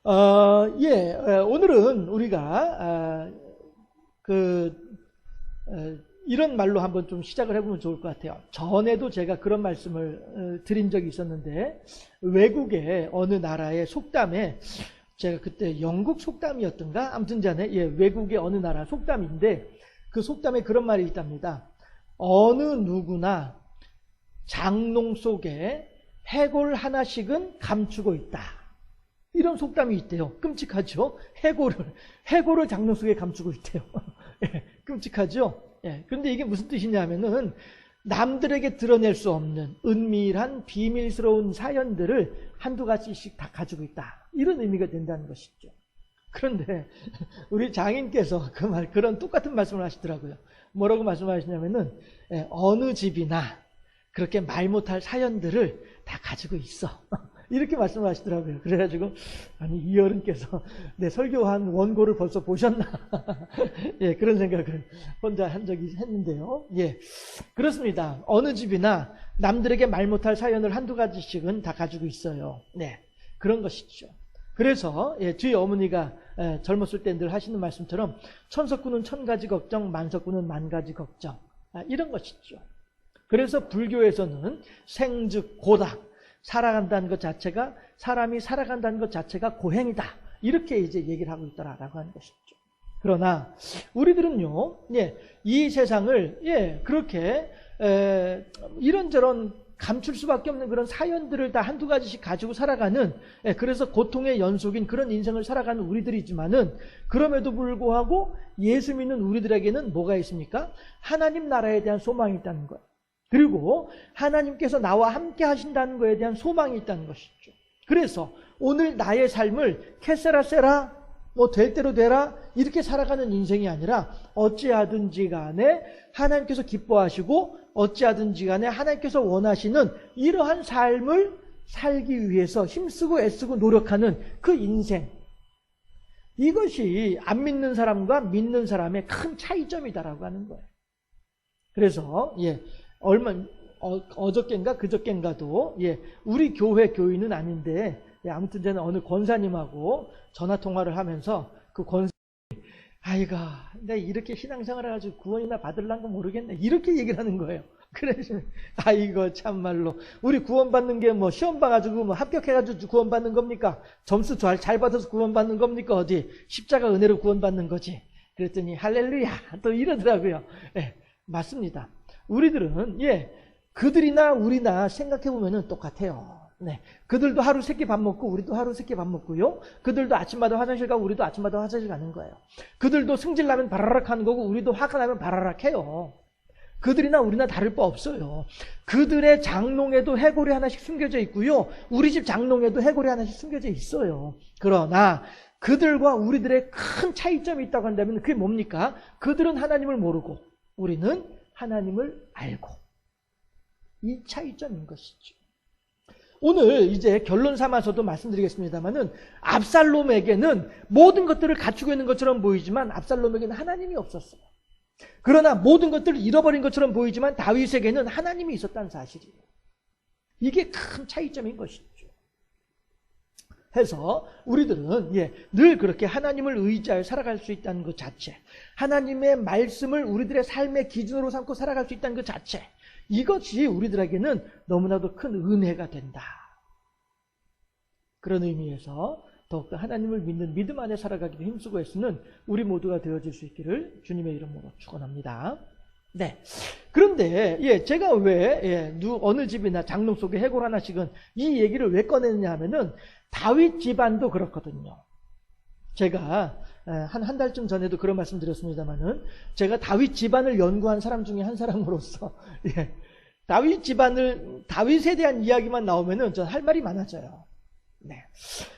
오늘은 우리가 이런 말로 한번 좀 시작을 해보면 좋을 것 같아요. 전에도 제가 그런 말씀을 드린 적이 있었는데, 외국의 어느 나라의 속담에, 제가 그때 영국 속담이었던가? 아무튼 전에 외국의 어느 나라 속담인데, 그 속담에 그런 말이 있답니다. 어느 누구나 장롱 속에 해골 하나씩은 감추고 있다. 이런 속담이 있대요. 끔찍하죠? 해골을 장롱 속에 감추고 있대요. 끔찍하죠? 그런데 이게 무슨 뜻이냐면은 남들에게 드러낼 수 없는 은밀한 비밀스러운 사연들을 한두 가지씩 다 가지고 있다. 이런 의미가 된다는 것이죠. 그런데 우리 장인께서 그런 똑같은 말씀을 하시더라고요. 뭐라고 말씀하시냐면은 어느 집이나 그렇게 말 못할 사연들을 다 가지고 있어. 이렇게 말씀을 하시더라고요. 그래가지고 아니 이 어른께서 내 설교한 원고를 벌써 보셨나? 그런 생각을 혼자 한 적이 했는데요. 그렇습니다. 어느 집이나 남들에게 말 못할 사연을 한두 가지씩은 다 가지고 있어요. 그런 것이죠. 그래서 저희 어머니가 젊었을 때 늘 하시는 말씀처럼 천석구는 천 가지 걱정, 만석구는 만 가지 걱정, 이런 것이죠. 그래서 불교에서는 생즉 고다, 살아간다는 것 자체가, 사람이 살아간다는 것 자체가 고행이다, 이렇게 이제 얘기를 하고 있더라라고 하는 것이죠. 그러나 우리들은요, 이 세상을 그렇게 이런저런 감출 수밖에 없는 그런 사연들을 다 한두 가지씩 가지고 살아가는, 그래서 고통의 연속인 그런 인생을 살아가는 우리들이지만은, 그럼에도 불구하고 예수 믿는 우리들에게는 뭐가 있습니까? 하나님 나라에 대한 소망이 있다는 거예요. 그리고 하나님께서 나와 함께 하신다는 것에 대한 소망이 있다는 것이죠. 그래서 오늘 나의 삶을 캐세라세라, 될 대로 되라, 이렇게 살아가는 인생이 아니라 어찌하든지 간에 하나님께서 기뻐하시고 어찌하든지 간에 하나님께서 원하시는 이러한 삶을 살기 위해서 힘쓰고 애쓰고 노력하는 그 인생, 이것이 안 믿는 사람과 믿는 사람의 큰 차이점이다라고 하는 거예요. 그래서 어저께인가 그저께인가도 우리 교회 교인은 아닌데 아무튼 저는 어느 권사님하고 전화 통화를 하면서 그 권사님이 아이가 내가 이렇게 신앙생활을 해가지고 구원이나 받을란가 모르겠네, 이렇게 얘기를 하는 거예요. 그래서 아이고 참말로 우리 구원받는 게 시험 봐가지고 합격해가지고 구원받는 겁니까? 점수 잘 받아서 구원받는 겁니까? 어디 십자가 은혜로 구원받는 거지. 그랬더니 할렐루야 또 이러더라고요. 맞습니다. 우리들은 그들이나 우리나 생각해보면 똑같아요. 그들도 하루 세끼 밥 먹고 우리도 하루 세끼 밥 먹고요. 그들도 아침마다 화장실 가고 우리도 아침마다 화장실 가는 거예요. 그들도 승질 나면 바라락 하는 거고 우리도 화가 나면 바라락 해요. 그들이나 우리나 다를 바 없어요. 그들의 장롱에도 해골이 하나씩 숨겨져 있고요. 우리 집 장롱에도 해골이 하나씩 숨겨져 있어요. 그러나 그들과 우리들의 큰 차이점이 있다고 한다면 그게 뭡니까? 그들은 하나님을 모르고 우리는 하나님을 알고, 이 차이점인 것이죠. 오늘 이제 결론 삼아서도 말씀드리겠습니다만은 압살롬에게는 모든 것들을 갖추고 있는 것처럼 보이지만 압살롬에게는 하나님이 없었어요. 그러나 모든 것들을 잃어버린 것처럼 보이지만 다윗에게는 하나님이 있었다는 사실이에요. 이게 큰 차이점인 것이죠. 해서 우리들은 늘 그렇게 하나님을 의지하여 살아갈 수 있다는 것 자체, 하나님의 말씀을 우리들의 삶의 기준으로 삼고 살아갈 수 있다는 것 자체, 이것이 우리들에게는 너무나도 큰 은혜가 된다. 그런 의미에서 더욱더 하나님을 믿는 믿음 안에 살아가기로 힘쓰고 애쓰는 우리 모두가 되어질 수 있기를 주님의 이름으로 축원합니다. 그런데 제가 왜 어느 집이나 장롱 속에 해골 하나씩은 이 얘기를 왜 꺼내느냐 하면은 다윗 집안도 그렇거든요. 제가 한 달쯤 전에도 그런 말씀 드렸습니다만은 제가 다윗 집안을 연구한 사람 중에 한 사람으로서 다윗에 대한 이야기만 나오면은 전 할 말이 많아져요.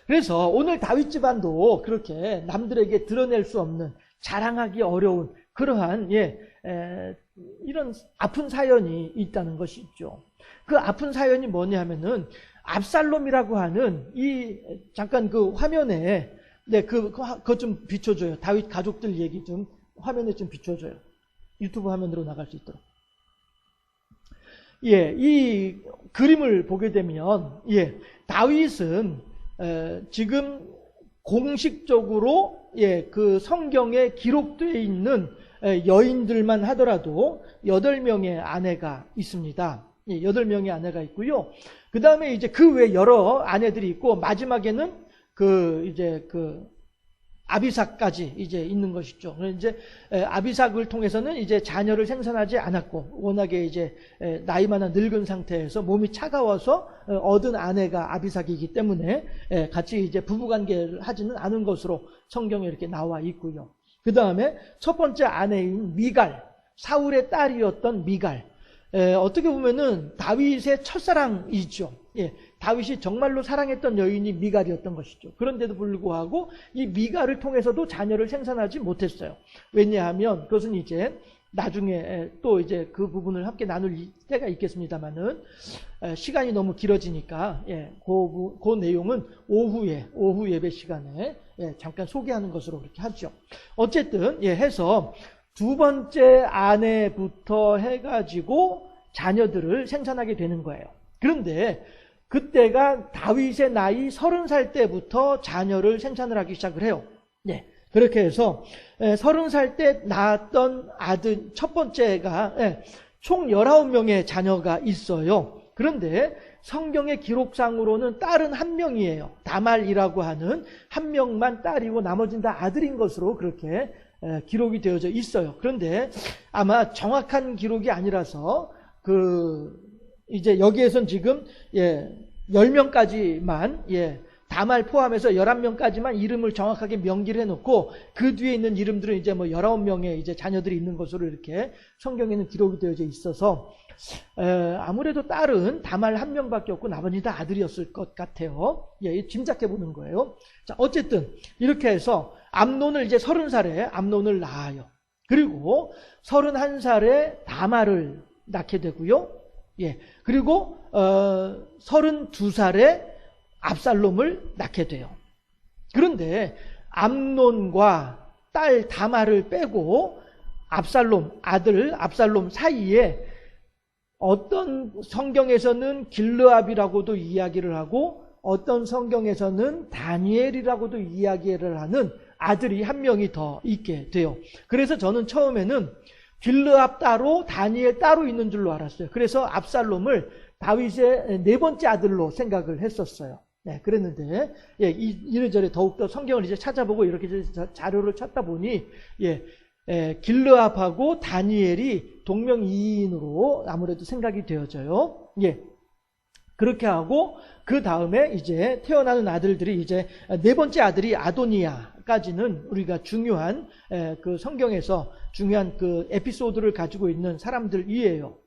그래서 오늘 다윗 집안도 그렇게 남들에게 드러낼 수 없는, 자랑하기 어려운 그러한 이런 아픈 사연이 있다는 것이 있죠. 그 아픈 사연이 뭐냐 하면은 압살롬이라고 하는 잠깐 그 화면에 그거 좀 비춰줘요. 다윗 가족들 얘기 좀 화면에 좀 비춰줘요. 유튜브 화면으로 나갈 수 있도록. 이 그림을 보게 되면 다윗은 지금 공식적으로 그 성경에 기록되어 있는 여인들만 하더라도 8명의 아내가 있습니다. 8명의 아내가 있고요. 그 다음에 이제 그 외 여러 아내들이 있고, 마지막에는 아비삭까지 이제 있는 것이죠. 이제 아비삭을 통해서는 이제 자녀를 생산하지 않았고, 워낙에 이제 나이 많아 늙은 상태에서 몸이 차가워서 얻은 아내가 아비삭이기 때문에 같이 이제 부부관계를 하지는 않은 것으로 성경에 이렇게 나와 있고요. 그 다음에 첫 번째 아내인 미갈, 사울의 딸이었던 미갈. 어떻게 보면은 다윗의 첫사랑이죠. 다윗이 정말로 사랑했던 여인이 미갈이었던 것이죠. 그런데도 불구하고 이 미갈을 통해서도 자녀를 생산하지 못했어요. 왜냐하면 그것은 이제 나중에 또 이제 그 부분을 함께 나눌 때가 있겠습니다만은 시간이 너무 길어지니까 그 내용은 오후 예배 시간에 잠깐 소개하는 것으로 그렇게 하죠. 어쨌든 해서 두 번째 아내부터 해가지고 자녀들을 생산하게 되는 거예요. 그런데 그때가 다윗의 나이 30살 때부터 자녀를 생산을 하기 시작을 해요. 그렇게 해서 30살 때 낳았던 아들 첫 번째가 총 19명의 자녀가 있어요. 그런데 성경의 기록상으로는 딸은 1명이에요. 다말이라고 하는 1명만 딸이고 나머지는 다 아들인 것으로 그렇게 기록이 되어져 있어요. 그런데 아마 정확한 기록이 아니라서 이제 여기에선 지금 10명까지만 다말 포함해서 11명까지만 이름을 정확하게 명기를 해놓고 그 뒤에 있는 이름들은 이제 19명의 이제 자녀들이 있는 것으로 이렇게 성경에는 기록이 되어져 있어서 아무래도 딸은 다말 1명밖에 없고 나머지 다 아들이었을 것 같아요. 짐작해 보는 거예요. 자, 어쨌든 이렇게 해서 암논을 이제 30살에 암논을 낳아요. 그리고 31살에 다말을 낳게 되고요. 그리고 32살에 압살롬을 낳게 돼요. 그런데 암논과 딸 다말을 빼고 아들 압살롬 사이에 어떤 성경에서는 길르압이라고도 이야기를 하고 어떤 성경에서는 다니엘이라고도 이야기를 하는 아들이 1명이 더 있게 돼요. 그래서 저는 처음에는 길르압 따로 다니엘 따로 있는 줄로 알았어요. 그래서 압살롬을 다윗의 4번째 아들로 생각을 했었어요. 그랬는데 이래저래 더욱더 성경을 이제 찾아보고 이렇게 자료를 찾다 보니 길르압하고 다니엘이 동명이인으로 아무래도 생각이 되어져요. 그렇게 하고 그 다음에 이제 태어나는 아들들이 이제 4번째 아들이 아도니아까지는 우리가 중요한 그 성경에서 중요한 그 에피소드를 가지고 있는 사람들이에요.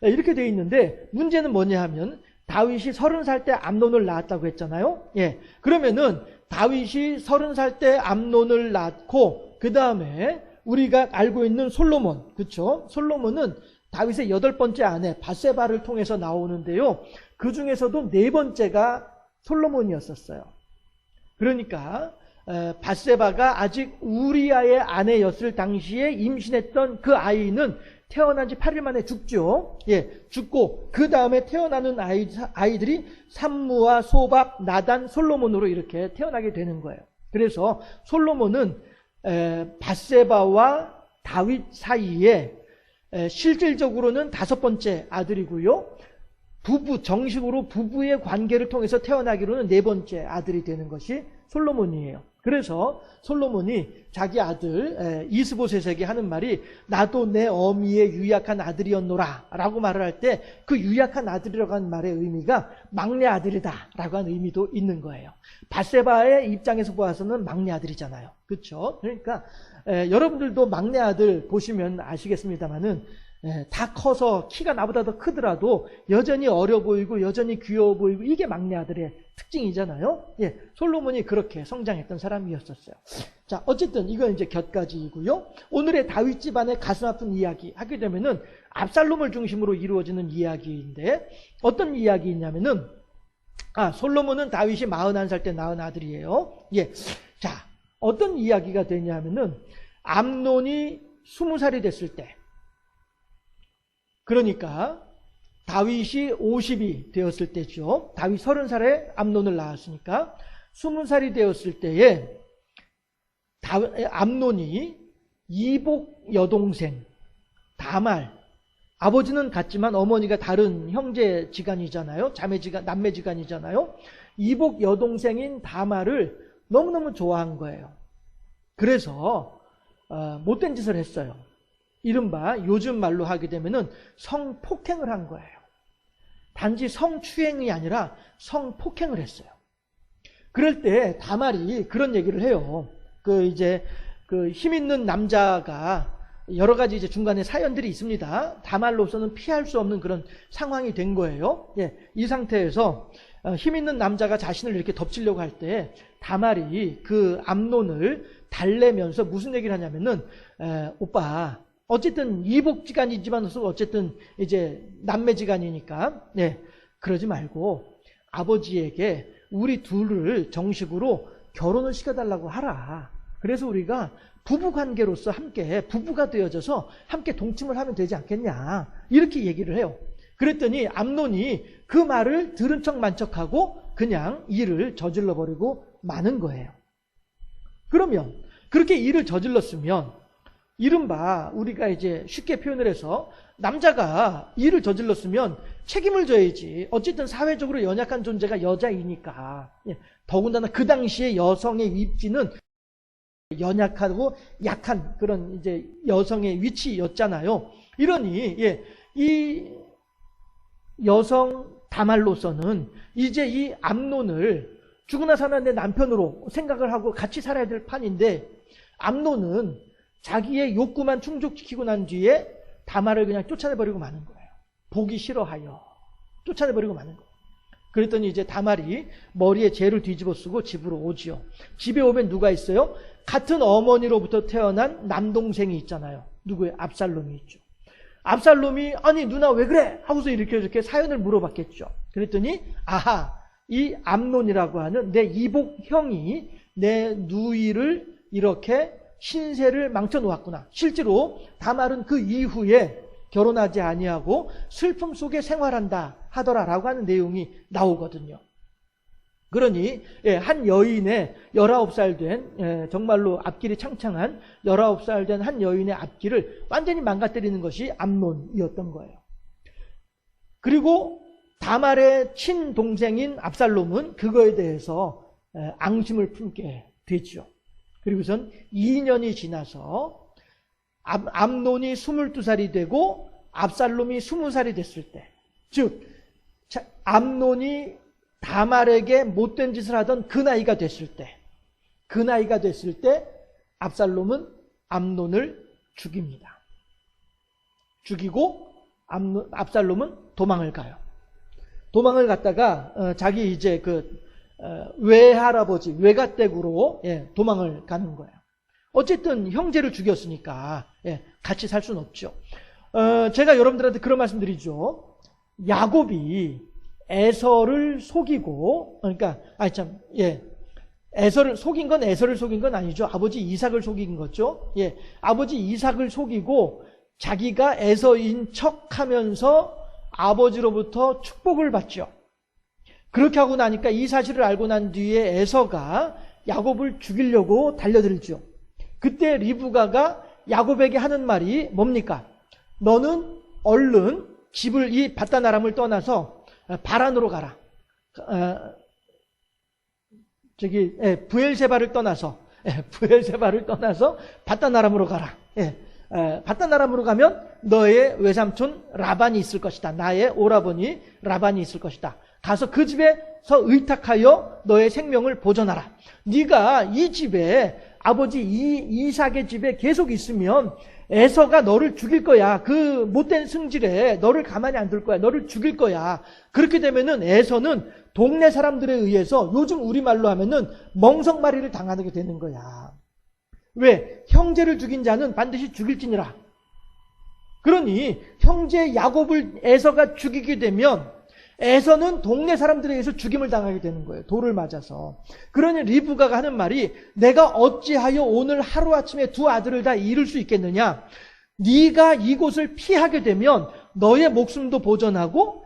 이렇게 되어 있는데 문제는 뭐냐 하면 다윗이 30살 때 암논을 낳았다고 했잖아요. 그러면은 다윗이 30살 때 암논을 낳고 그 다음에 우리가 알고 있는 솔로몬, 그렇죠? 솔로몬은 다윗의 8번째 아내 바세바를 통해서 나오는데요. 그 중에서도 4번째가 솔로몬이었었어요. 그러니까 바세바가 아직 우리아의 아내였을 당시에 임신했던 그 아이는 태어난 지 8일 만에 죽죠. 죽고 그 다음에 태어나는 아이들이 삼무와 소밥, 나단, 솔로몬으로 이렇게 태어나게 되는 거예요. 그래서 솔로몬은 바세바와 다윗 사이에 실질적으로는 5번째 아들이고요. 정식으로 부부의 관계를 통해서 태어나기로는 4번째 아들이 되는 것이 솔로몬이에요. 그래서 솔로몬이 자기 아들 이스보셋에게 하는 말이 나도 내 어미의 유약한 아들이었노라 라고 말을 할 때 그 유약한 아들이라고 하는 말의 의미가 막내 아들이다 라고 하는 의미도 있는 거예요. 바세바의 입장에서 보아서는 막내 아들이잖아요. 그렇죠? 그러니까 여러분들도 막내 아들 보시면 아시겠습니다만은 다 커서 키가 나보다 더 크더라도 여전히 어려 보이고 여전히 귀여워 보이고 이게 막내 아들의 특징이잖아요. 솔로몬이 그렇게 성장했던 사람이었었어요. 자, 어쨌든 이건 이제 곁가지이고요. 오늘의 다윗 집안의 가슴 아픈 이야기 하게 되면은 압살롬을 중심으로 이루어지는 이야기인데 어떤 이야기냐면은 솔로몬은 다윗이 41살 때 낳은 아들이에요. 자, 어떤 이야기가 되냐면은 암논이 20살이 됐을 때, 그러니까 다윗이 50이 되었을 때죠. 다윗 30살에 암논을 낳았으니까 20살이 되었을 때에 암논이 이복 여동생 다말, 아버지는 같지만 어머니가 다른 형제지간이잖아요. 남매지간이잖아요. 이복 여동생인 다말을 너무너무 좋아한 거예요. 그래서 못된 짓을 했어요. 이른바 요즘 말로 하게 되면은 성폭행을 한 거예요. 단지 성추행이 아니라 성폭행을 했어요. 그럴 때 다말이 그런 얘기를 해요. 힘 있는 남자가 여러 가지 이제 중간에 사연들이 있습니다. 다말로서는 피할 수 없는 그런 상황이 된 거예요. 예, 이 상태에서 힘 있는 남자가 자신을 이렇게 덮치려고 할 때 다말이 그 암논을 달래면서 무슨 얘기를 하냐면은 오빠 어쨌든 이복지간이지만 어쨌든 이제 남매지간이니까 그러지 말고 아버지에게 우리 둘을 정식으로 결혼을 시켜달라고 하라. 그래서 우리가 부부관계로서 함께 부부가 되어져서 함께 동침을 하면 되지 않겠냐 이렇게 얘기를 해요. 그랬더니 암논이 그 말을 들은 척 만척하고 그냥 일을 저질러 버리고 마는 거예요. 그러면 그렇게 일을 저질렀으면 이른바 우리가 이제 쉽게 표현을 해서 남자가 일을 저질렀으면 책임을 져야지. 어쨌든 사회적으로 연약한 존재가 여자이니까. 더군다나 그 당시에 여성의 입지는 연약하고 약한 그런 이제 여성의 위치였잖아요. 이러니 이 여성 다말로서는 이제 이 암논을 죽으나 사나 내 남편으로 생각을 하고 같이 살아야 될 판인데 암논은 자기의 욕구만 충족시키고 난 뒤에 다말을 그냥 쫓아내버리고 마는 거예요. 보기 싫어하여 쫓아내버리고 마는 거예요. 그랬더니 이제 다말이 머리에 재를 뒤집어 쓰고 집으로 오지요. 집에 오면 누가 있어요? 같은 어머니로부터 태어난 남동생이 있잖아요. 누구예요? 압살롬이 있죠. 압살롬이 아니 누나 왜 그래? 하고서 이렇게 사연을 물어봤겠죠. 그랬더니 아하, 이 암논이라고 하는 내 이복 형이 내 누이를 이렇게 신세를 망쳐놓았구나. 실제로 다말은 그 이후에 결혼하지 아니하고 슬픔 속에 생활한다 하더라라고 하는 내용이 나오거든요. 그러니 한 여인의 19살 된 정말로 앞길이 창창한 19살 된 한 여인의 앞길을 완전히 망가뜨리는 것이 암논이었던 거예요. 그리고 다말의 친동생인 압살롬은 그거에 대해서 앙심을 품게 되죠. 그리고선 2년이 지나서 암논이 22살이 되고 압살롬이 20살이 됐을 때, 즉 암논이 다말에게 못된 짓을 하던 그 나이가 됐을 때, 압살롬은 암논을 죽입니다. 죽이고 압살롬은 도망을 가요. 도망을 갔다가 자기 이제 외할아버지 외가댁으로 도망을 가는 거예요. 어쨌든 형제를 죽였으니까 같이 살 수는 없죠. 제가 여러분들한테 그런 말씀드리죠. 야곱이 에서를 속이고, 에서를 속인 건 에서를 속인 건 아니죠. 아버지 이삭을 속인 거죠. 아버지 이삭을 속이고 자기가 에서인 척하면서 아버지로부터 축복을 받죠. 그렇게 하고 나니까 이 사실을 알고 난 뒤에 에서가 야곱을 죽이려고 달려들죠. 그때 리브가가 야곱에게 하는 말이 뭡니까? 너는 얼른 집을 이 바다나람을 떠나서 바란으로 가라. 부엘세바를 떠나서 바다나람으로 가라. 바다나람으로 가면 너의 외삼촌 라반이 있을 것이다. 나의 오라버니 라반이 있을 것이다. 가서 그 집에서 의탁하여 너의 생명을 보존하라. 네가 이 집에 아버지 이삭의 집에 계속 있으면 에서가 너를 죽일 거야. 그 못된 승질에 너를 가만히 안 둘 거야. 너를 죽일 거야. 그렇게 되면은 에서는 동네 사람들에 의해서 요즘 우리말로 하면은 멍석마리를 당하게 되는 거야. 왜? 형제를 죽인 자는 반드시 죽일지니라. 그러니 형제 야곱을 에서가 죽이게 되면 에서는 동네 사람들에 의해서 죽임을 당하게 되는 거예요. 돌을 맞아서. 그러니 리브가가 하는 말이 내가 어찌하여 오늘 하루아침에 두 아들을 다 잃을 수 있겠느냐. 네가 이곳을 피하게 되면 너의 목숨도 보존하고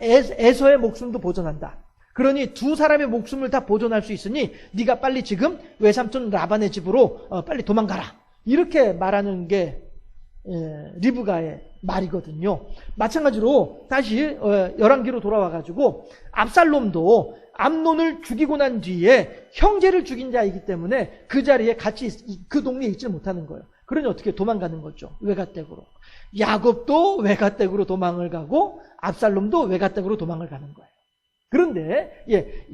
에서의 목숨도 보존한다. 그러니 두 사람의 목숨을 다 보존할 수 있으니 네가 빨리 지금 외삼촌 라반의 집으로 빨리 도망가라. 이렇게 말하는 게 리브가의 말이거든요. 마찬가지로 다시 열왕기로 돌아와가지고 압살롬도 암논을 죽이고 난 뒤에 형제를 죽인 자이기 때문에 그 자리에 같이 그 동네에 있지 못하는 거예요. 그러니 어떻게 도망가는 거죠. 외가댁으로. 야곱도 외가댁으로 도망을 가고 압살롬도 외가댁으로 도망을 가는 거예요. 그런데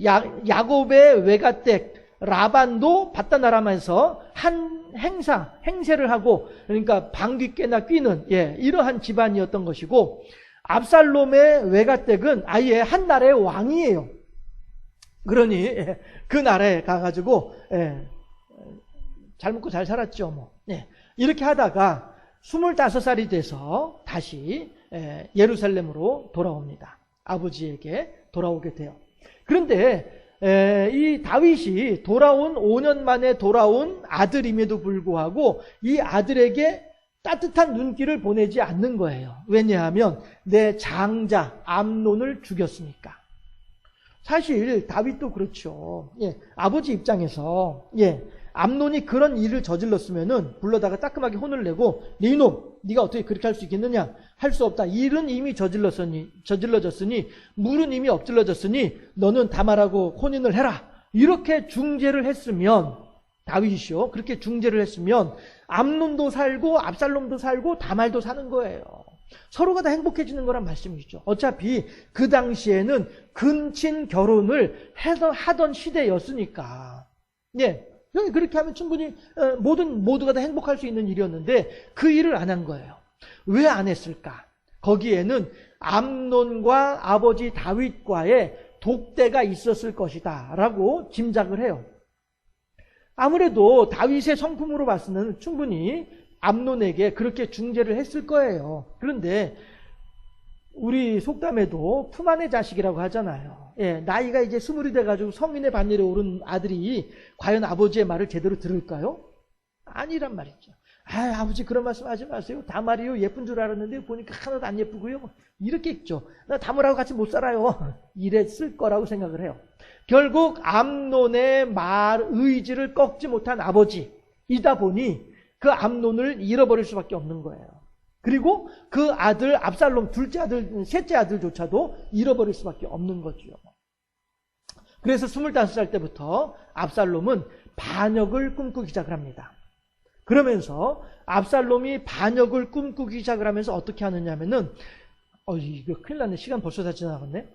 야곱의 외가댁 라반도 바다나람에서 한 행세를 하고, 그러니까 방귀깨나 뀌는 이러한 집안이었던 것이고, 압살롬의 외가댁은 아예 한 나라의 왕이에요. 그러니 그 나라에 가가지고 잘 먹고 잘 살았죠. 뭐. 이렇게 하다가 25살이 돼서 다시 예루살렘으로 돌아옵니다. 아버지에게 돌아오게 돼요. 그런데 이 다윗이 돌아온 5년 만에 돌아온 아들임에도 불구하고 이 아들에게 따뜻한 눈길을 보내지 않는 거예요. 왜냐하면 내 장자 암논을 죽였으니까. 사실 다윗도 그렇죠. 아버지 입장에서 암논이 그런 일을 저질렀으면은 불러다가 따끔하게 혼을 내고, 이놈 네가 어떻게 그렇게 할 수 있겠느냐? 할 수 없다. 일은 이미 저질러졌으니 물은 이미 엎질러졌으니 너는 다말하고 혼인을 해라. 이렇게 중재를 했으면, 다윗이요, 그렇게 중재를 했으면 암논도 살고 압살롬도 살고 다말도 사는 거예요. 서로가 다 행복해지는 거란 말씀이죠. 어차피 그 당시에는 근친 결혼을 하던 시대였으니까. 그렇게 하면 충분히 모두가 다 행복할 수 있는 일이었는데 그 일을 안 한 거예요. 왜 안 했을까? 거기에는 암논과 아버지 다윗과의 독대가 있었을 것이다 라고 짐작을 해요. 아무래도 다윗의 성품으로 봤으면 충분히 암논에게 그렇게 중재를 했을 거예요. 그런데 우리 속담에도 품 안의 자식이라고 하잖아요. 나이가 이제 20이 돼가지고 성인의 반열에 오른 아들이 과연 아버지의 말을 제대로 들을까요? 아니란 말이죠. 아버지 그런 말씀 하지 마세요. 다말이요 예쁜 줄 알았는데 보니까 하나도 안 예쁘고요. 이렇게 있죠. 나 다말하고 같이 못 살아요. 이랬을 거라고 생각을 해요. 결국 암논의 의지를 꺾지 못한 아버지이다 보니 그 암논을 잃어버릴 수밖에 없는 거예요. 그리고 그 아들 압살롬 둘째 아들 셋째 아들조차도 잃어버릴 수밖에 없는 거죠. 그래서 25살 때부터 압살롬은 반역을 꿈꾸기 시작을 합니다. 그러면서 압살롬이 반역을 꿈꾸기 시작을 하면서 어떻게 하느냐 하면은 이거 큰일 났네. 시간 벌써 다 지나갔네.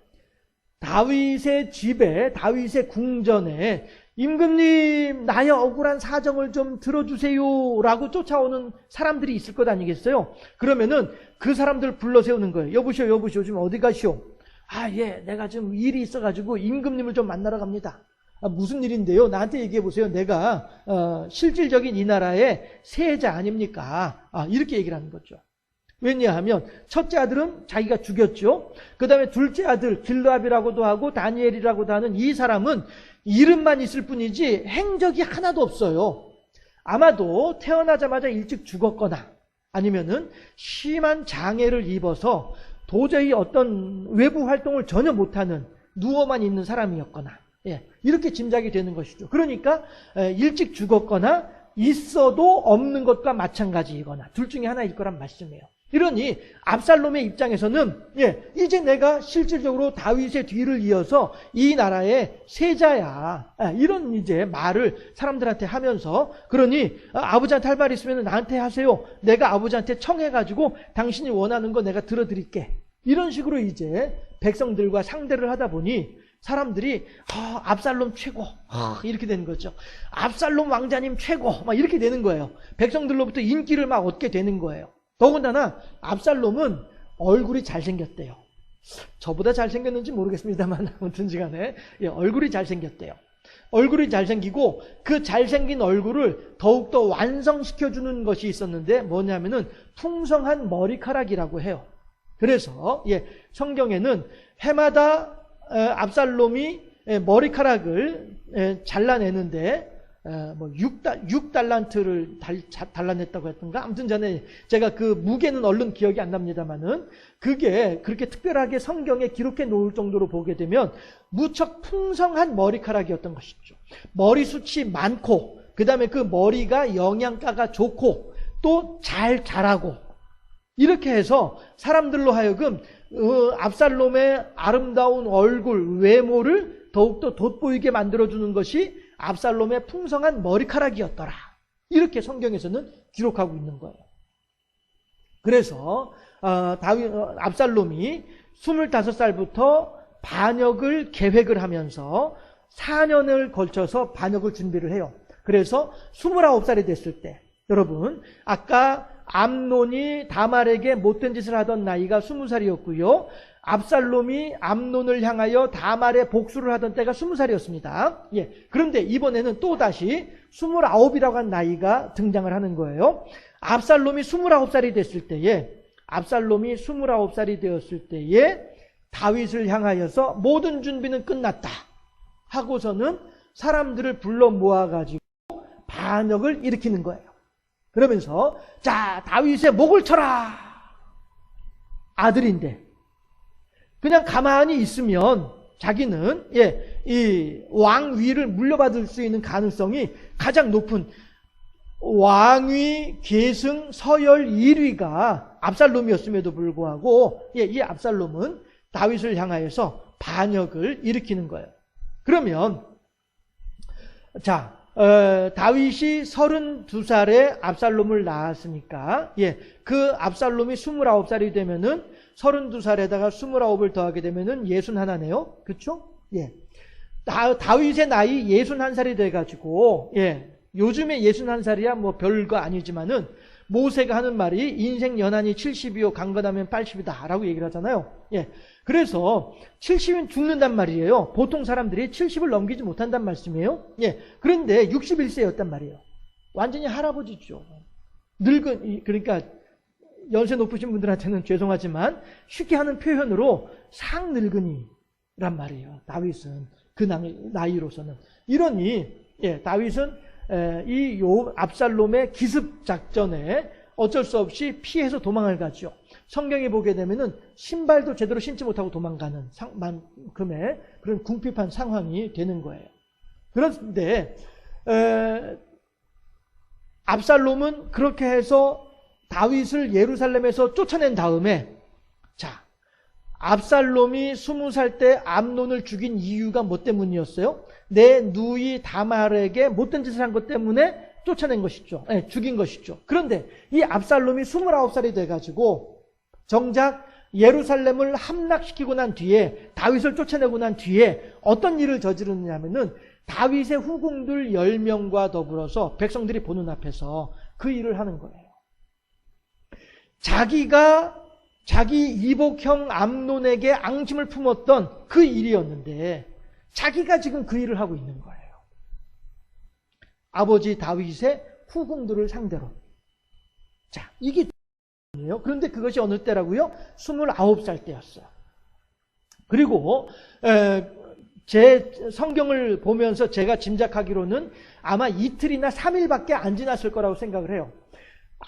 다윗의 집에, 다윗의 궁전에 임금님 나의 억울한 사정을 좀 들어주세요 라고 쫓아오는 사람들이 있을 것 아니겠어요? 그러면은 그 사람들을 불러 세우는 거예요. 여보시오 지금 어디 가시오? 내가 지금 일이 있어가지고 임금님을 좀 만나러 갑니다. 무슨 일인데요? 나한테 얘기해 보세요. 내가 실질적인 이 나라의 세자 아닙니까? 이렇게 얘기를 하는 거죠. 왜냐하면 첫째 아들은 자기가 죽였죠. 그 다음에 둘째 아들 길르압이라고도 하고 다니엘이라고도 하는 이 사람은 이름만 있을 뿐이지 행적이 하나도 없어요. 아마도 태어나자마자 일찍 죽었거나 아니면은 심한 장애를 입어서 도저히 어떤 외부 활동을 전혀 못하는 누워만 있는 사람이었거나 이렇게 짐작이 되는 것이죠. 그러니까 일찍 죽었거나 있어도 없는 것과 마찬가지이거나 둘 중에 하나일 거란 말씀이에요. 이러니 압살롬의 입장에서는 이제 내가 실질적으로 다윗의 뒤를 이어서 이 나라의 세자야 이런 이제 말을 사람들한테 하면서 그러니 아버지한테 할 말 있으면 나한테 하세요. 내가 아버지한테 청해가지고 당신이 원하는 거 내가 들어드릴게. 이런 식으로 이제 백성들과 상대를 하다 보니 사람들이 압살롬 최고 이렇게 되는 거죠. 압살롬 왕자님 최고 막 이렇게 되는 거예요. 백성들로부터 인기를 막 얻게 되는 거예요. 더군다나 압살롬은 얼굴이 잘생겼대요. 저보다 잘생겼는지 모르겠습니다만 아무튼 시간에 얼굴이 잘생겼대요. 얼굴이 잘생기고 그 잘생긴 얼굴을 더욱더 완성시켜주는 것이 있었는데 뭐냐면은 풍성한 머리카락이라고 해요. 그래서 성경에는 해마다 압살롬이 머리카락을 잘라내는데 뭐 6달란트를 달라냈다고 했던가? 아무튼 전에 제가 그 무게는 얼른 기억이 안 납니다만은 그게 그렇게 특별하게 성경에 기록해 놓을 정도로 보게 되면 무척 풍성한 머리카락이었던 것이죠. 머리숱이 많고 그 다음에 그 머리가 영양가가 좋고 또 잘 자라고 이렇게 해서 사람들로 하여금 압살롬의 아름다운 얼굴, 외모를 더욱더 돋보이게 만들어주는 것이 압살롬의 풍성한 머리카락이었더라. 이렇게 성경에서는 기록하고 있는 거예요. 그래서 압살롬이 25살부터 반역을 계획을 하면서 4년을 걸쳐서 반역을 준비를 해요. 그래서 29살이 됐을 때, 여러분 아까 암논이 다말에게 못된 짓을 하던 나이가 20살이었고요. 압살롬이 암논을 향하여 다말에 복수를 하던 때가 20살이었습니다. 예. 그런데 이번에는 또다시 29이라고 한 나이가 등장을 하는 거예요. 압살롬이 29살이 됐을 때에, 압살롬이 29살이 되었을 때에 다윗을 향하여서 모든 준비는 끝났다 하고서는 사람들을 불러 모아가지고 반역을 일으키는 거예요. 그러면서 자, 다윗의 목을 쳐라. 아들인데 그냥 가만히 있으면 자기는 이 왕위를 물려받을 수 있는 가능성이 가장 높은 왕위 계승 서열 1위가 압살롬이었음에도 불구하고 이 압살롬은 다윗을 향하여서 반역을 일으키는 거예요. 그러면 자, 다윗이 32살에 압살롬을 낳았으니까 그 압살롬이 29살이 되면은 32살에다가 29을 더하게 되면은 61네요. 그렇죠? 예. 다윗의 나이 61살이 돼 가지고 요즘에 61살이야 뭐 별거 아니지만은 모세가 하는 말이 인생 연한이 70이요 강건하면 80이다라고 얘기를 하잖아요. 예. 그래서 70은 죽는단 말이에요. 보통 사람들이 70을 넘기지 못한단 말씀이에요. 예. 그런데 61세였단 말이에요. 완전히 할아버지죠. 늙은, 그러니까 연세 높으신 분들한테는 죄송하지만 쉽게 하는 표현으로 상늙은이란 말이에요. 다윗은 그 나이로서는. 이러니 다윗은 이 압살롬의 기습 작전에 어쩔 수 없이 피해서 도망을 가죠. 성경에 보게 되면은 신발도 제대로 신지 못하고 도망가는 만큼의 그런 궁핍한 상황이 되는 거예요. 그런데 압살롬은 그렇게 해서 다윗을 예루살렘에서 쫓아낸 다음에 자, 압살롬이 20살 때 암논을 죽인 이유가 뭐 때문이었어요? 내 누이 다말에게 못된 짓을 한 것 때문에 쫓아낸 것이죠. 죽인 것이죠. 그런데 이 압살롬이 29살이 돼가지고 정작 예루살렘을 함락시키고 난 뒤에 다윗을 쫓아내고 난 뒤에 어떤 일을 저지르느냐면은 다윗의 후궁들 10명과 더불어서 백성들이 보는 앞에서 그 일을 하는 거예요. 자기가 자기 이복형 암논에게 앙심을 품었던 그 일이었는데 자기가 지금 그 일을 하고 있는 거예요. 아버지 다윗의 후궁들을 상대로. 자, 이게 이에요. 그런데 그것이 어느 때라고요? 29살 때였어요. 그리고 제 성경을 보면서 제가 짐작하기로는 아마 이틀이나 3일밖에 안 지났을 거라고 생각을 해요.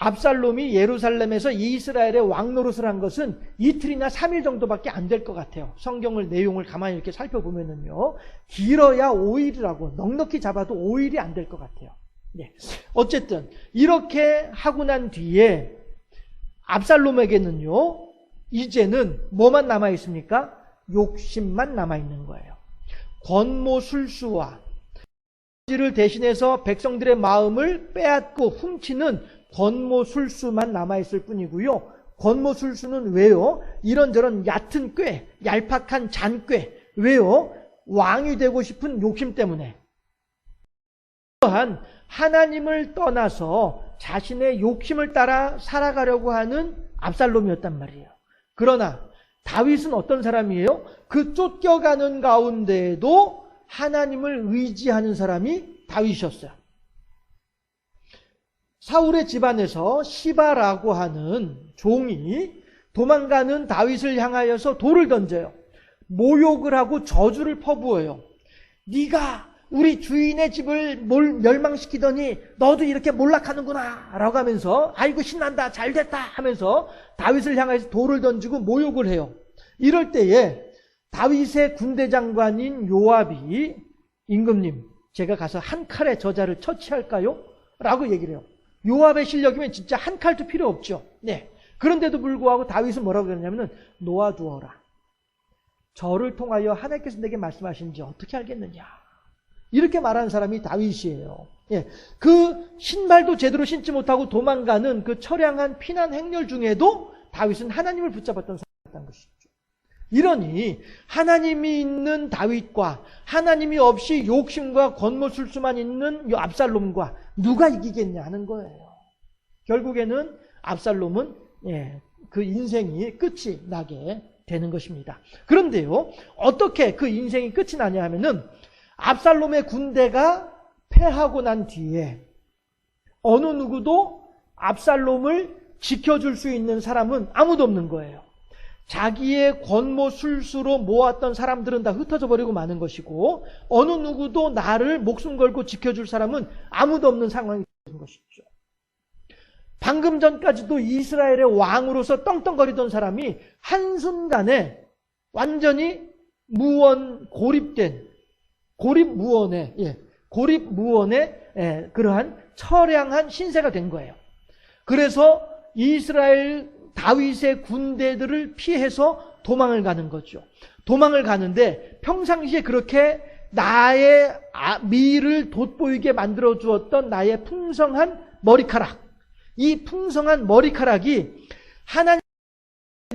압살롬이 예루살렘에서 이스라엘의 왕 노릇을 한 것은 이틀이나 3일 정도밖에 안 될 것 같아요. 성경을 내용을 가만히 이렇게 살펴보면은요, 길어야 5일이라고 넉넉히 잡아도 5일이 안 될 것 같아요. 네. 어쨌든 이렇게 하고 난 뒤에 압살롬에게는요, 이제는 뭐만 남아 있습니까? 욕심만 남아 있는 거예요. 권모술수와 를 대신해서 백성들의 마음을 빼앗고 훔치는 권모술수만 남아있을 뿐이고요. 권모술수는 왜요? 이런저런 얕은 꾀, 얄팍한 잔꾀. 왜요? 왕이 되고 싶은 욕심 때문에. 또한 하나님을 떠나서 자신의 욕심을 따라 살아가려고 하는 압살롬이었단 말이에요. 그러나 다윗은 어떤 사람이에요? 그 쫓겨가는 가운데에도 하나님을 의지하는 사람이 다윗이었어요. 사울의 집안에서 시바라고 하는 종이 도망가는 다윗을 향하여서 돌을 던져요. 모욕을 하고 저주를 퍼부어요. 네가 우리 주인의 집을 멸망시키더니 너도 이렇게 몰락하는구나 라고 하면서 아이고 신난다 잘됐다 하면서 다윗을 향해서 돌을 던지고 모욕을 해요. 이럴 때에 다윗의 군대 장관인 요압이 임금님 제가 가서 한 칼에 저자를 처치할까요? 라고 얘기를 해요. 요압의 실력이면 진짜 한 칼도 필요 없죠. 네. 그런데도 불구하고 다윗은 뭐라고 그러냐면은 놓아두어라. 저를 통하여 하나님께서 내게 말씀하시는지 어떻게 알겠느냐. 이렇게 말하는 사람이 다윗이에요. 예. 그 신발도 제대로 신지 못하고 도망가는 그 처량한 피난 행렬 중에도 다윗은 하나님을 붙잡았던 사람이었다는 것이죠. 이러니 하나님이 있는 다윗과 하나님이 없이 욕심과 권모술수만 있는 이 압살롬과 누가 이기겠냐 하는 거예요. 결국에는 압살롬은 그 인생이 끝이 나게 되는 것입니다. 그런데요, 어떻게 그 인생이 끝이 나냐 하면은 압살롬의 군대가 패하고 난 뒤에 어느 누구도 압살롬을 지켜줄 수 있는 사람은 아무도 없는 거예요. 자기의 권모술수로 모았던 사람들은 다 흩어져 버리고 마는 것이고 어느 누구도 나를 목숨 걸고 지켜줄 사람은 아무도 없는 상황이 되는 것이죠. 방금 전까지도 이스라엘의 왕으로서 떵떵거리던 사람이 한순간에 완전히 고립무원의 그러한 처량한 신세가 된 거예요. 그래서 이스라엘 다윗의 군대들을 피해서 도망을 가는 거죠. 도망을 가는데 평상시에 그렇게 나의 미를 돋보이게 만들어 주었던 나의 풍성한 머리카락, 이 풍성한 머리카락이 하나님이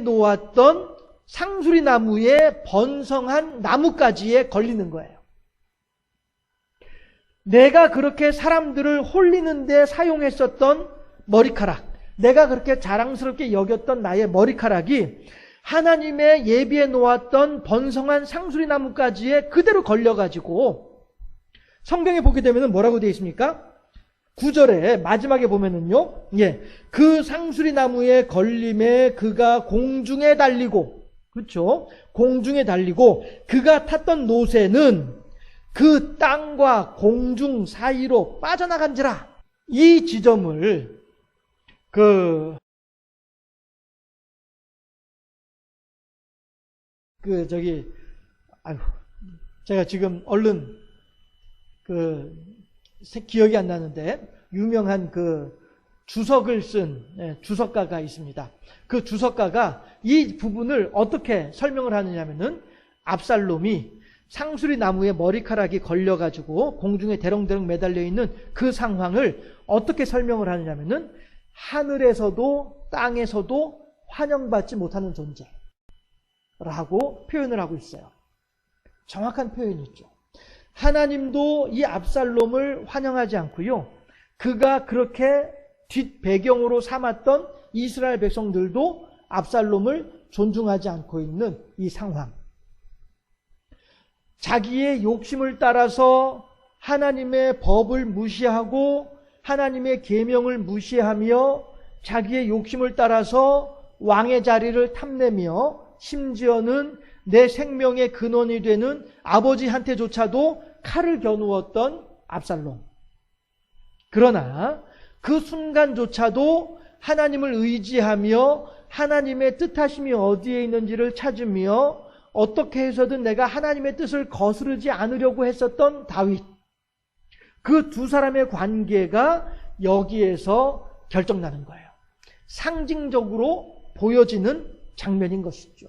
놓았던 상수리 나무의 번성한 나뭇가지에 걸리는 거예요. 내가 그렇게 사람들을 홀리는 데 사용했었던 머리카락, 내가 그렇게 자랑스럽게 여겼던 나의 머리카락이 하나님의 예비해 놓았던 번성한 상수리 나뭇가지에 그대로 걸려가지고 성경에 보게 되면 뭐라고 되어 있습니까? 9절에 마지막에 보면은요, 그 상수리 나무에 걸림에 그가 공중에 달리고, 그렇죠? 공중에 달리고 그가 탔던 노새는 그 땅과 공중 사이로 빠져나간지라. 이 지점을 제가 지금 얼른 기억이 안 나는데 유명한 주석을 쓴 주석가가 있습니다. 그 주석가가 이 부분을 어떻게 설명을 하느냐면은 압살롬이 상수리 나무에 머리카락이 걸려가지고 공중에 대롱대롱 매달려 있는 그 상황을 어떻게 설명을 하느냐면은 하늘에서도 땅에서도 환영받지 못하는 존재라고 표현을 하고 있어요. 정확한 표현이죠. 하나님도 이 압살롬을 환영하지 않고요. 그가 그렇게 뒷배경으로 삼았던 이스라엘 백성들도 압살롬을 존중하지 않고 있는 이 상황. 자기의 욕심을 따라서 하나님의 법을 무시하고 하나님의 계명을 무시하며 자기의 욕심을 따라서 왕의 자리를 탐내며 심지어는 내 생명의 근원이 되는 아버지한테조차도 칼을 겨누었던 압살롬. 그러나 그 순간조차도 하나님을 의지하며 하나님의 뜻하심이 어디에 있는지를 찾으며 어떻게 해서든 내가 하나님의 뜻을 거스르지 않으려고 했었던 다윗. 그 두 사람의 관계가 여기에서 결정나는 거예요. 상징적으로 보여지는 장면인 것이죠.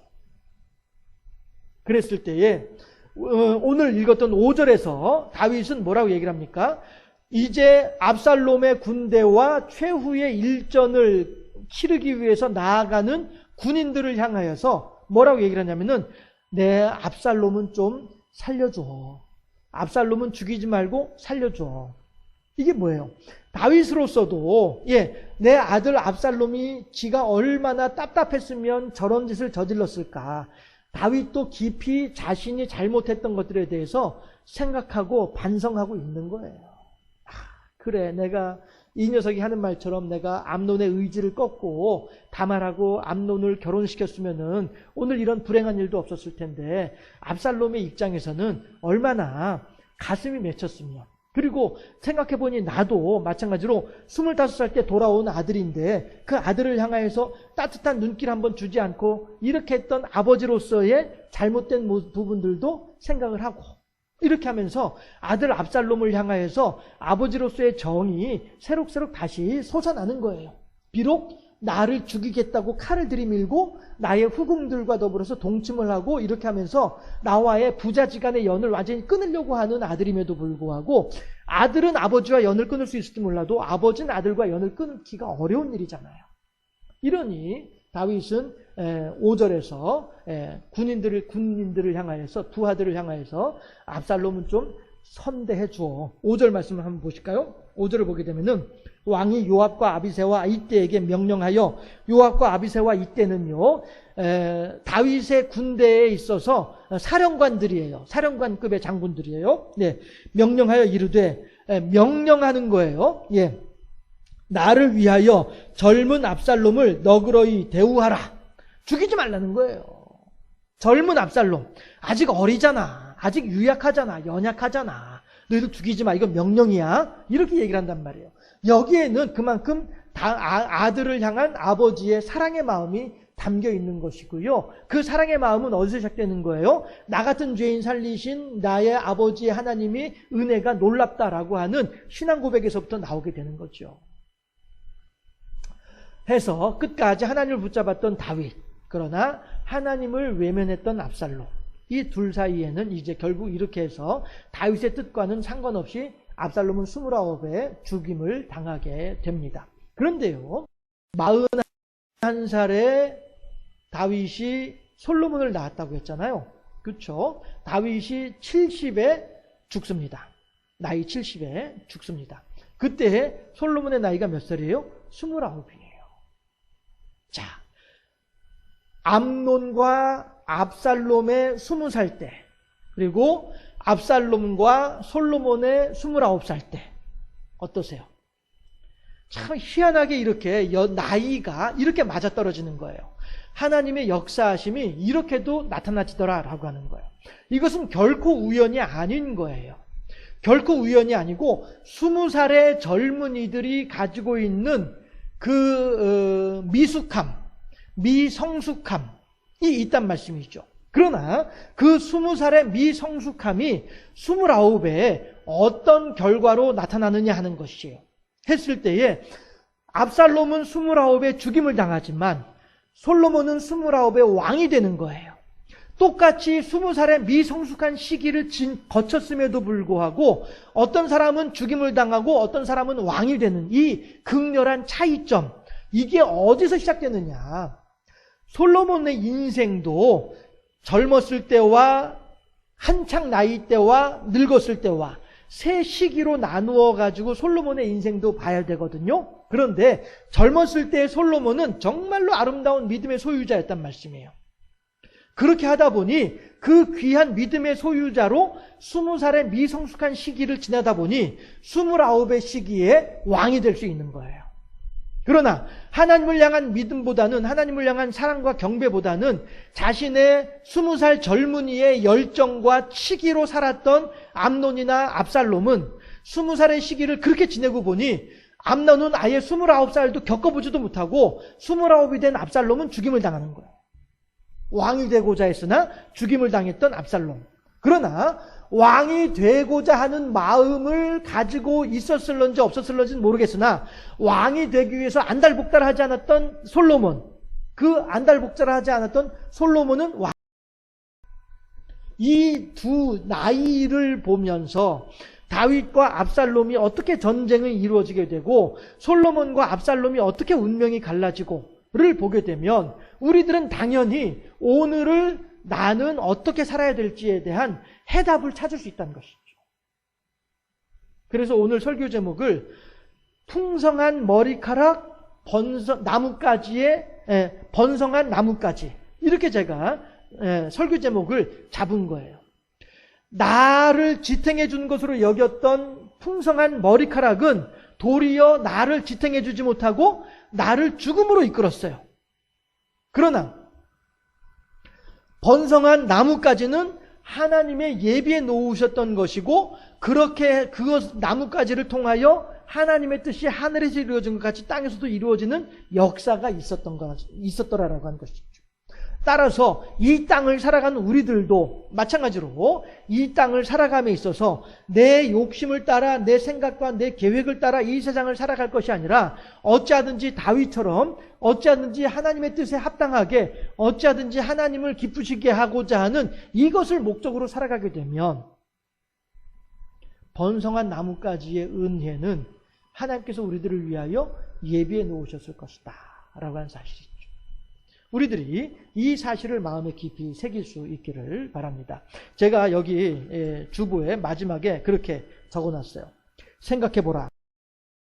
그랬을 때에 오늘 읽었던 5절에서 다윗은 뭐라고 얘기를 합니까? 이제 압살롬의 군대와 최후의 일전을 치르기 위해서 나아가는 군인들을 향하여서 뭐라고 얘기를 하냐면은 내 압살롬은 좀 살려줘. 압살롬은 죽이지 말고 살려줘. 이게 뭐예요? 다윗으로서도 내 아들 압살롬이 지가 얼마나 답답했으면 저런 짓을 저질렀을까. 다윗도 깊이 자신이 잘못했던 것들에 대해서 생각하고 반성하고 있는 거예요. 그래, 내가 이 녀석이 하는 말처럼 내가 암논의 의지를 꺾고 다말하고 암논을 결혼시켰으면은 오늘 이런 불행한 일도 없었을 텐데 압살롬의 입장에서는 얼마나 가슴이 맺혔으면, 그리고 생각해보니 나도 마찬가지로 25살 때 돌아온 아들인데 그 아들을 향하여서 따뜻한 눈길 한번 주지 않고 이렇게 했던 아버지로서의 잘못된 부분들도 생각을 하고, 이렇게 하면서 아들 압살롬을 향하여서 아버지로서의 정이 새록새록 다시 솟아나는 거예요. 비록 나를 죽이겠다고 칼을 들이밀고 나의 후궁들과 더불어서 동침을 하고 이렇게 하면서 나와의 부자지간의 연을 완전히 끊으려고 하는 아들임에도 불구하고, 아들은 아버지와 연을 끊을 수 있을지 몰라도 아버지는 아들과 연을 끊기가 어려운 일이잖아요. 이러니 다윗은 5절에서 군인들을 향하여서, 두 아들을 향하여서 압살롬은 좀 선대해 주어. 5절 말씀을 한번 보실까요? 5절을 보게 되면은 왕이 요압과 아비새와 이때에게 명령하여, 요압과 아비새와 이때는요 다윗의 군대에 있어서 사령관들이에요. 사령관급의 장군들이에요. 네, 명령하여 이르되, 명령하는 거예요. 예, 나를 위하여 젊은 압살롬을 너그러이 대우하라. 죽이지 말라는 거예요. 젊은 압살롬, 아직 어리잖아, 아직 유약하잖아, 연약하잖아, 너희들 죽이지 마, 이건 명령이야, 이렇게 얘기를 한단 말이에요. 여기에는 그만큼 아들을 향한 아버지의 사랑의 마음이 담겨 있는 것이고요. 그 사랑의 마음은 어디서 시작되는 거예요? 나 같은 죄인 살리신 나의 아버지의 하나님이 은혜가 놀랍다라고 하는 신앙 고백에서부터 나오게 되는 거죠. 해서 끝까지 하나님을 붙잡았던 다윗, 그러나 하나님을 외면했던 압살롬, 이 둘 사이에는 이제 결국 이렇게 해서 다윗의 뜻과는 상관없이 압살롬은 29에 죽임을 당하게 됩니다. 그런데요, 41살에 다윗이 솔로몬을 낳았다고 했잖아요. 그렇죠? 다윗이 70에 죽습니다. 나이 70에 죽습니다. 그때 솔로몬의 나이가 몇 살이에요? 29이에요. 자, 암논과 압살롬의 20살 때, 그리고 압살롬과 솔로몬의 29살 때 어떠세요? 참 희한하게 이렇게 나이가 이렇게 맞아떨어지는 거예요. 하나님의 역사하심이 이렇게도 나타나지더라라고 하는 거예요. 이것은 결코 우연이 아닌 거예요. 결코 우연이 아니고 20살의 젊은이들이 가지고 있는 그 미숙함, 미성숙함이 있단 말씀이죠. 그러나 그 20살의 미성숙함이 29에 어떤 결과로 나타나느냐 하는 것이에요. 했을 때에 압살롬은 29에 죽임을 당하지만 솔로몬은 29의 왕이 되는 거예요. 똑같이 20살의 미성숙한 시기를 거쳤음에도 불구하고 어떤 사람은 죽임을 당하고 어떤 사람은 왕이 되는 이 극렬한 차이점, 이게 어디서 시작되느냐? 솔로몬의 인생도 젊었을 때와 한창 나이 때와 늙었을 때와 세 시기로 나누어 가지고 솔로몬의 인생도 봐야 되거든요. 그런데 젊었을 때의 솔로몬은 정말로 아름다운 믿음의 소유자였단 말씀이에요. 그렇게 하다 보니 그 귀한 믿음의 소유자로 20살의 미성숙한 시기를 지나다 보니 29의 시기에 왕이 될 수 있는 거예요. 그러나 하나님을 향한 믿음보다는, 하나님을 향한 사랑과 경배보다는 자신의 20살 젊은이의 열정과 치기로 살았던 암논이나 압살롬은 20살의 시기를 그렇게 지내고 보니 암논은 아예 29살도 겪어보지도 못하고 29이 된 압살롬은 죽임을 당하는 거예요. 왕이 되고자 했으나 죽임을 당했던 압살롬. 그러나 왕이 되고자 하는 마음을 가지고 있었을런지 없었을런지는 모르겠으나 왕이 되기 위해서 안달복달하지 않았던 솔로몬, 그 안달복달하지 않았던 솔로몬은 왕. 이 두 나이를 보면서 다윗과 압살롬이 어떻게 전쟁이 이루어지게 되고 솔로몬과 압살롬이 어떻게 운명이 갈라지고를 보게 되면 우리들은 당연히 오늘을 나는 어떻게 살아야 될지에 대한 해답을 찾을 수 있다는 것이죠. 그래서 오늘 설교 제목을 풍성한 머리카락 나뭇가지의 번성한 나뭇가지, 이렇게 제가 설교 제목을 잡은 거예요. 나를 지탱해 준 것으로 여겼던 풍성한 머리카락은 도리어 나를 지탱해 주지 못하고 나를 죽음으로 이끌었어요. 그러나 번성한 나뭇가지는 하나님의 예비에 놓으셨던 것이고, 그렇게 그것 나뭇가지를 통하여 하나님의 뜻이 하늘에서 이루어진 것 같이 땅에서도 이루어지는 역사가 있었더라라고 하는 것이죠. 따라서 이 땅을 살아가는 우리들도 마찬가지로 이 땅을 살아감에 있어서 내 욕심을 따라, 내 생각과 내 계획을 따라 이 세상을 살아갈 것이 아니라, 어찌하든지 다윗처럼 어찌하든지 하나님의 뜻에 합당하게, 어찌하든지 하나님을 기쁘시게 하고자 하는 이것을 목적으로 살아가게 되면, 번성한 나뭇가지의 은혜는 하나님께서 우리들을 위하여 예비해 놓으셨을 것이다 라고 하는 사실이죠. 우리들이 이 사실을 마음에 깊이 새길 수 있기를 바랍니다. 제가 여기 주보에 마지막에 그렇게 적어놨어요. 생각해보라.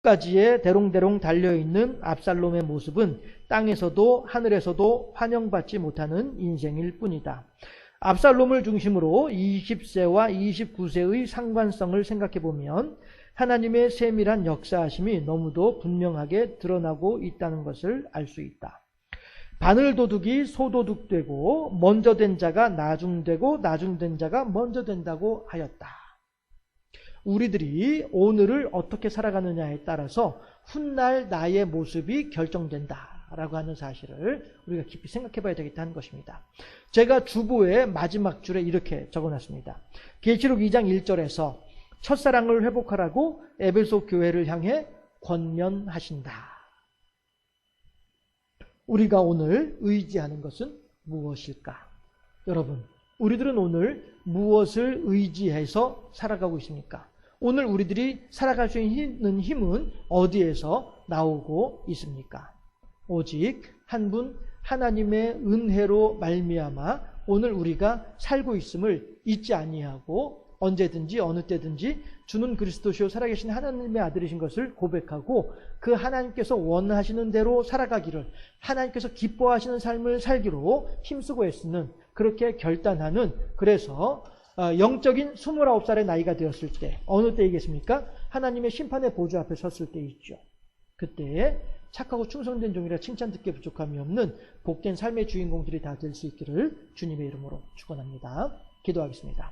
까지에 대롱대롱 달려있는 압살롬의 모습은 땅에서도 하늘에서도 환영받지 못하는 인생일 뿐이다. 압살롬을 중심으로 20세와 29세의 상관성을 생각해보면 하나님의 세밀한 역사하심이 너무도 분명하게 드러나고 있다는 것을 알 수 있다. 바늘도둑이 소도둑되고 먼저 된 자가 나중되고 나중된 자가 먼저 된다고 하였다. 우리들이 오늘을 어떻게 살아가느냐에 따라서 훗날 나의 모습이 결정된다라고 하는 사실을 우리가 깊이 생각해 봐야 되겠다는 것입니다. 제가 주보의 마지막 줄에 이렇게 적어놨습니다. 계시록 2장 1절에서 첫사랑을 회복하라고 에베소 교회를 향해 권면하신다. 우리가 오늘 의지하는 것은 무엇일까? 여러분, 우리들은 오늘 무엇을 의지해서 살아가고 있습니까? 오늘 우리들이 살아갈 수 있는 힘은 어디에서 나오고 있습니까? 오직 한 분 하나님의 은혜로 말미암아 오늘 우리가 살고 있음을 잊지 아니하고 언제든지 어느 때든지 주는 그리스도시요 살아계신 하나님의 아들이신 것을 고백하고 그 하나님께서 원하시는 대로 살아가기를, 하나님께서 기뻐하시는 삶을 살기로 힘쓰고 애쓰는, 그렇게 결단하는, 그래서 영적인 29살의 나이가 되었을 때, 어느 때이겠습니까? 하나님의 심판의 보좌 앞에 섰을 때 있죠. 그때에 착하고 충성된 종이라 칭찬 듣기에 부족함이 없는 복된 삶의 주인공들이 다 될 수 있기를 주님의 이름으로 축원합니다. 기도하겠습니다.